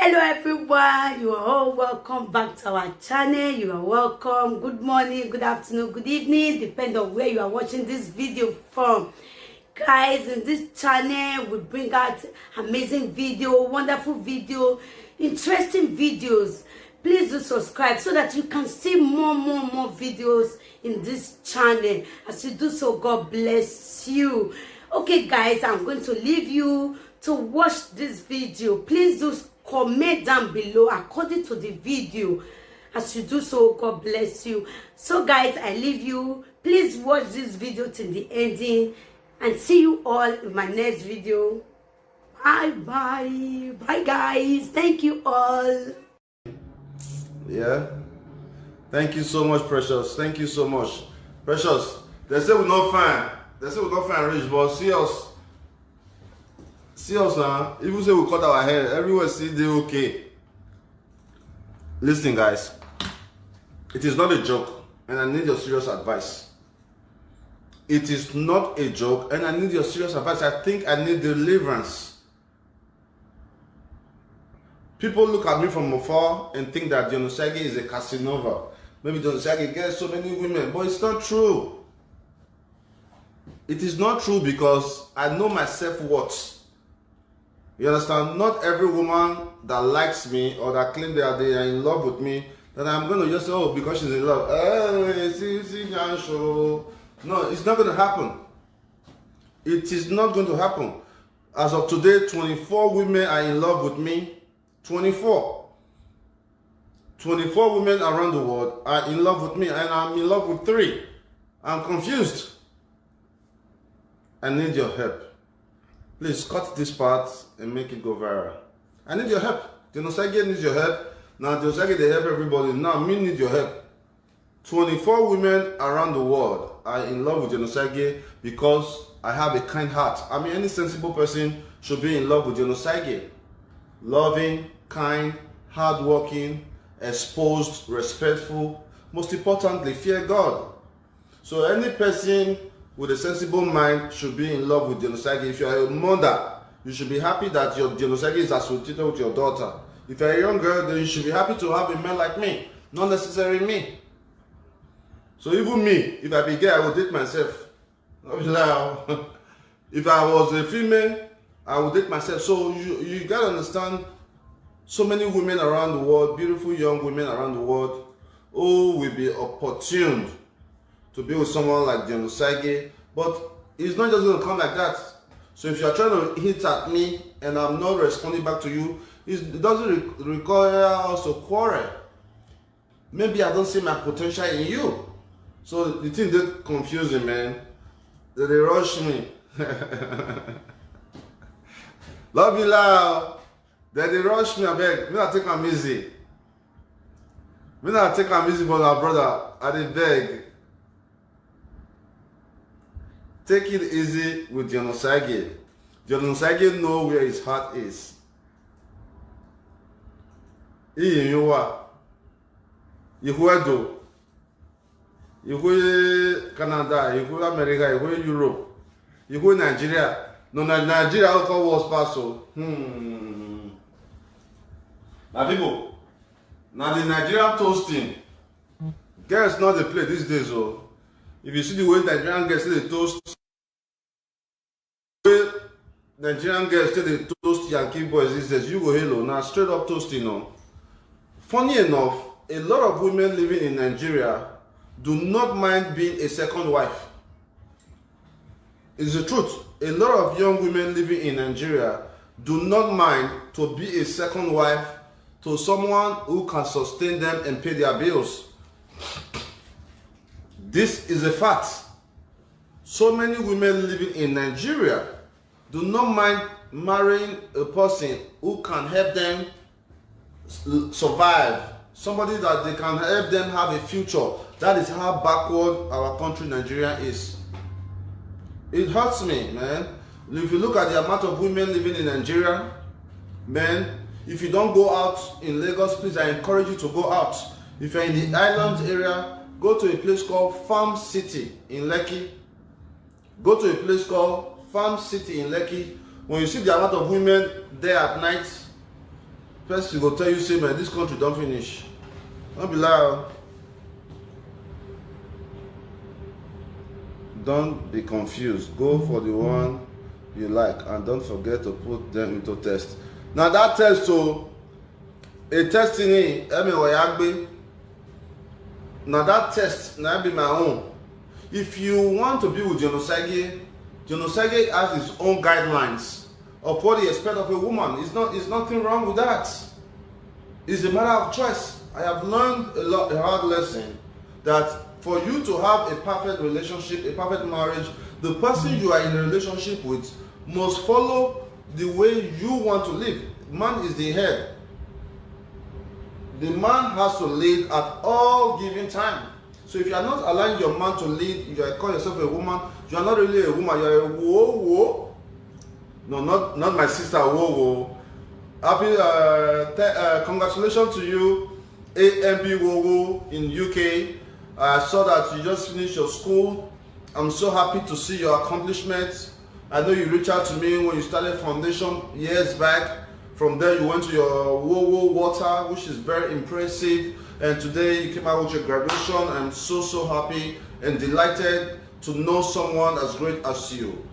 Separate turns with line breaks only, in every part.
Hello everyone, you are all welcome back to our channel. You are welcome. Good morning, good afternoon, good evening, depending on where you are watching this video from. Guys, in this channel we bring out amazing video, wonderful video, interesting videos. Please do subscribe so that you can see more videos in this channel. As you do so, God bless you. Okay guys, I'm going to leave you to watch this video. Please do comment down below according to the video. As you do so, God bless you. So guys, I leave you. Please watch this video till the ending and see you all in my next video. Bye guys. Thank you all.
Yeah, thank you so much, Precious. Thank you so much, Precious. They say we're not fine. They say we're not fine rich, but see us, huh? Even say we cut our hair, everywhere see they okay. Listen guys, it is not a joke and I need your serious advice. It is not a joke and I need your serious advice. I think I need deliverance. People look at me from afar and think that Dion Osagie is a Casanova. Maybe Dion Osagie gets so many women, but it's not true. It is not true because I know my self-worth. You understand? Not every woman that likes me or that claims they are in love with me, that I'm going to just say, oh, because she's in love. No, it's not going to happen. It is not going to happen. As of today, 24 women are in love with me. 24 women around the world are in love with me, and I'm in love with 3. I'm confused. I need your help. Please cut this part and make it go viral. I need your help. Dion Osagie needs your help. Now Dion Osagie, they help everybody. Now me need your help. 24 women around the world are in love with Dion Osagie because I have a kind heart. I mean, any sensible person should be in love with Dion Osagie. Loving, kind, hardworking, exposed, respectful. Most importantly, fear God. So any person with a sensible mind should be in love with Dion Osagie. If you are a mother, you should be happy that your Dion Osagie is associated with your daughter. If you are a young girl, then you should be happy to have a man like me, not necessarily me. So even me, if I be gay, I would date myself. If I was a female, I would date myself. So you gotta understand, so many women around the world, beautiful young women around the world, who will be opportuned to be with someone like Dion Osagie, but it's not just gonna come like that. So if you're trying to hit at me and I'm not responding back to you, it doesn't require us to quarrel. Maybe I don't see my potential in you. So the thing that confusing, man, that they rush me. Love you loud. That they rush me, I beg. Me not take them easy. Me not take them easy for my brother. I dey beg. Take it easy with Dion Osagie. Dion Osagie know where his heart is. Iyiwa. Ihuedo. Ihu Canada. Ihu America. Ihu Europe. Ihu Nigeria. No, Nigeria also was passed. Now people, now the Nigerian toasting, girls not the play these days. Oh, if you see the way Nigerian girls say they toast, the way Nigerian girls say they toast Yankee boys these days, you go hello now straight up toasting. No. Funny enough, a lot of women living in Nigeria do not mind being a second wife. It's the truth. A lot of young women living in Nigeria do not mind to be a second wife to someone who can sustain them and pay their bills. This is a fact. So many women living in Nigeria do not mind marrying a person who can help them survive. Somebody that they can help them have a future. That is how backward our country, Nigeria, is. It hurts me, man. If you look at the amount of women living in Nigeria, man, if you don't go out in Lagos, please, I encourage you to go out. If you're in the islands area, go to a place called Farm City in Lekki. Go to a place called Farm City in Lekki. When you see the amount of women there at night, person go tell you, say, man, this country don't finish. Don't be loud. Don't be confused. Go for the one you like and don't forget to put them into test. Now that test, so a testing, now that test, now be my own. If you want to be with Dion osagie has his own guidelines of what he expects of a woman. It's nothing wrong with that. It's a matter of choice. I have learned a hard lesson that for you to have a perfect relationship, a perfect marriage, the person you are in a relationship with must follow the way you want to live. Man is the head. The man has to lead at all given time. So if you are not allowing your man to lead, you are calling yourself a woman, you are not really a woman, you are a whoa. No, not my sister, whoa. Happy, congratulations to you, AMB Whoa in UK. I saw that you just finished your school. I'm so happy to see your accomplishments. I know you reached out to me when you started foundation years back. From there you went to your Whoa water, which is very impressive. And today you came out with your graduation. I'm so happy and delighted to know someone as great as you.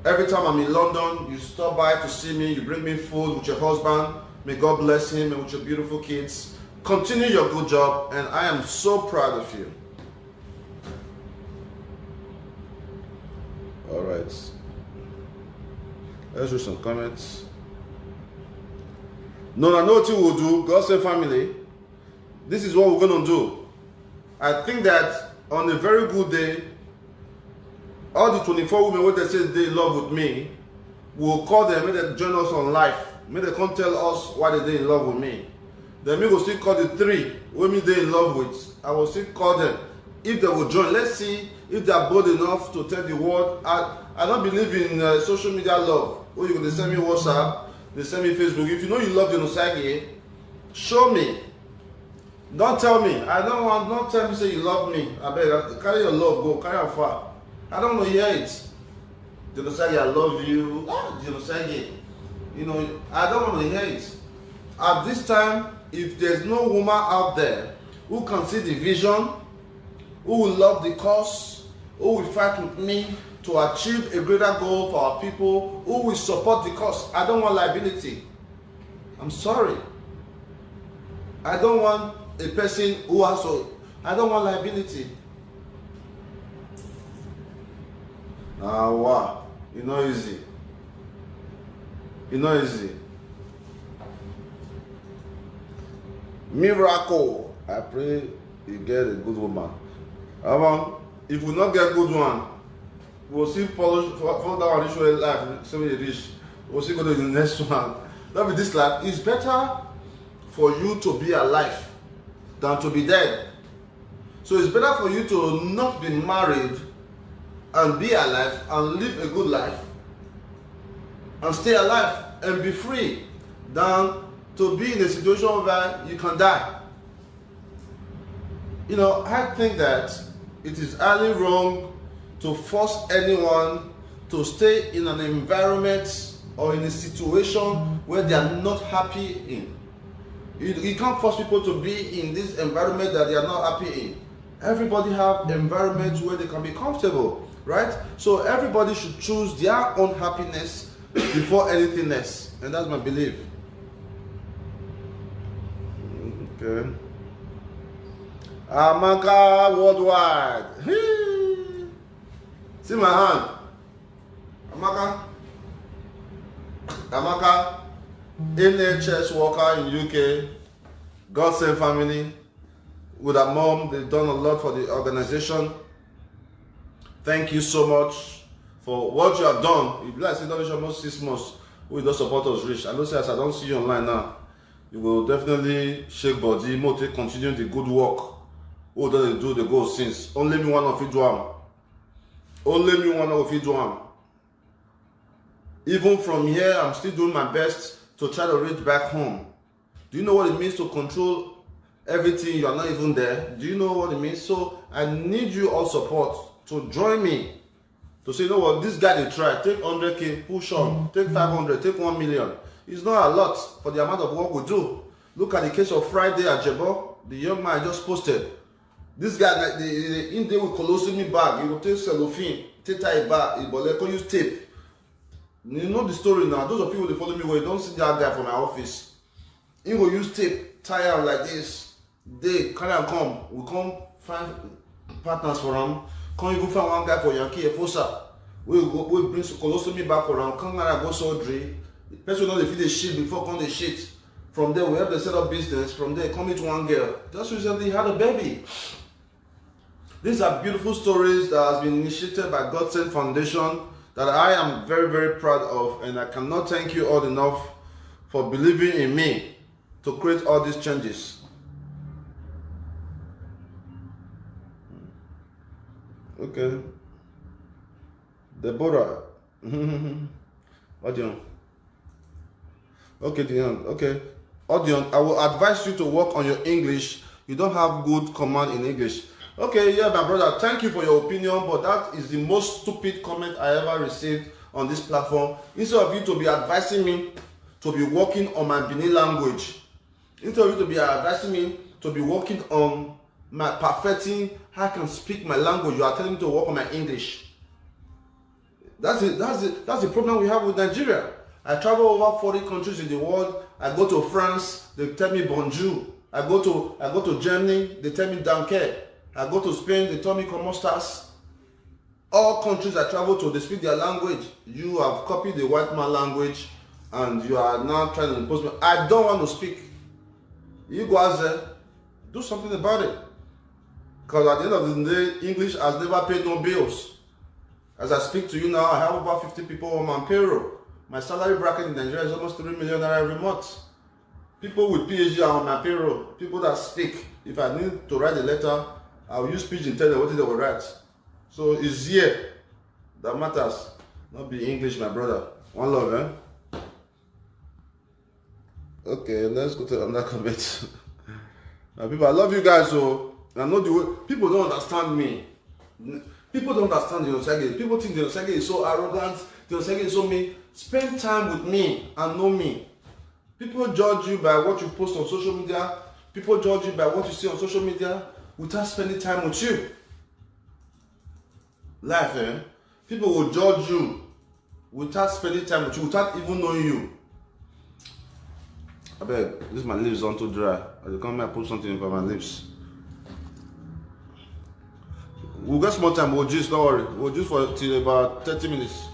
Every time I'm in London, you stop by to see me, you bring me food with your husband. May God bless him, and with your beautiful kids. Continue your good job, and I am so proud of you. All right. Let's read some comments. No, I know what you will do. God save family. This is what we're going to do. I think that on a very good day, all the 24 women where they say they in love with me, we'll call them, make them join us on live. Make them come tell us why they in love with me. Then we will still call the 3 women they in love with. I will still call them. If they will join, let's see if they are bold enough to tell the world. I don't believe in social media love. Or you can send me WhatsApp, they send me Facebook. If you know you love Dion osagie, show me. Don't tell me. Don't tell me say you love me. I beg, carry your love, go, carry it far. I don't want to hear it. Dion osagie, I love you. Dion osagie. You know, I don't want to hear it. At this time, if there's no woman out there who can see the vision, who will love the cause, who will fight with me to achieve a greater goal for our people, who will support the cause, I don't want liability. I'm sorry. I don't want a person who has I don't want liability. Wow. It's not easy. It's not easy. Miracle. I pray you get a good woman. If we not get a good one, we'll see follow down this way life. So many rich. We'll see go to the next one. That be this life. It's better for you to be alive than to be dead. So it's better for you to not be married and be alive and live a good life and stay alive and be free than to be in a situation where you can die. You know, I think that it is highly wrong to force anyone to stay in an environment or in a situation where they are not happy in. You can't force people to be in this environment that they are not happy in. Everybody have environments where they can be comfortable, right? So everybody should choose their own happiness before anything else. And that's my belief. Okay. Amaka worldwide. See my hand. Amaka, NHS worker in UK, God save family. With her mom, they've done a lot for the organization. Thank you so much for what you have done. If you like, say, don't almost 6 months, we don't support us rich. I know, say, as I don't see you online now, you will definitely shake body, more take continue the good work. Who doesn't do the goal since? Only me one of you do them. Only me one of you do them. Even from here, I'm still doing my best to try to reach back home. Do you know what it means to control everything? You are not even there. Do you know what it means? So I need you all support to join me to say, you know what, this guy they try, take 100K, push on, take 500, take 1 million. It's not a lot for the amount of work we do. Look at the case of Friday at Jebo, the young man I just posted. This guy, like the in there with colostomy bag, he will take cellophane, take tie bag, but they can use tape. You know the story now. Those of you who follow me, where you don't see that guy from my office, he will use tape, tie him like this. They carry and come. We come find partners for him. Can't even find one guy for Yankee Fosa. We bring colostomy bag for him. Can't go surgery. The person know they feel the shit before come the shit. From there, we have the set up business. From there, come meet one girl. Just recently had a baby. These are beautiful stories that has been initiated by God Sent Foundation that I am very, very proud of, and I cannot thank you all enough for believing in me to create all these changes. Okay. Deborah. Dion. Okay, Dion. Okay. Dion, I will advise you to work on your English. You don't have good command in English. Okay, yeah, my brother, thank you for your opinion, but that is the most stupid comment I ever received on this platform. Instead of you to be advising me to be working on my Benin language, instead of you to be advising me to be working on my perfecting how I can speak my language, you are telling me to work on my English. That's the problem we have with Nigeria. I travel over 40 countries in the world. I go to France, they tell me bonjour. I go to Germany, they tell me danke. I go to Spain, they tell me como estas. All countries I travel to, they speak their language. You have copied the white man language and you are now trying to impose me. I don't want to speak. You go out there, do something about it. Because at the end of the day, English has never paid no bills. As I speak to you now, I have about 50 people on my payroll. My salary bracket in Nigeria is almost 3 million naira every month. People with PhD are on my payroll. People that speak. If I need to write a letter, I'll use pidgin, tell them what they will write. So it's here that matters, not be English, my brother. One love, eh? Okay, let's go to another comment. Now, people, I love you guys, so I know the way people don't understand me. People don't understand the osagie. People think the osagie is so arrogant, the osagie is so mean. Spend time with me and know me. People judge you by what you post on social media. People judge you by what you see on social media without spending time with you. Life, eh? People will judge you without spending time with you, without even knowing you. I bet this my lips aren't too dry. I come here, I put something for my lips. We'll get some more time. We'll juice, don't worry. We'll juice for till about 30 minutes.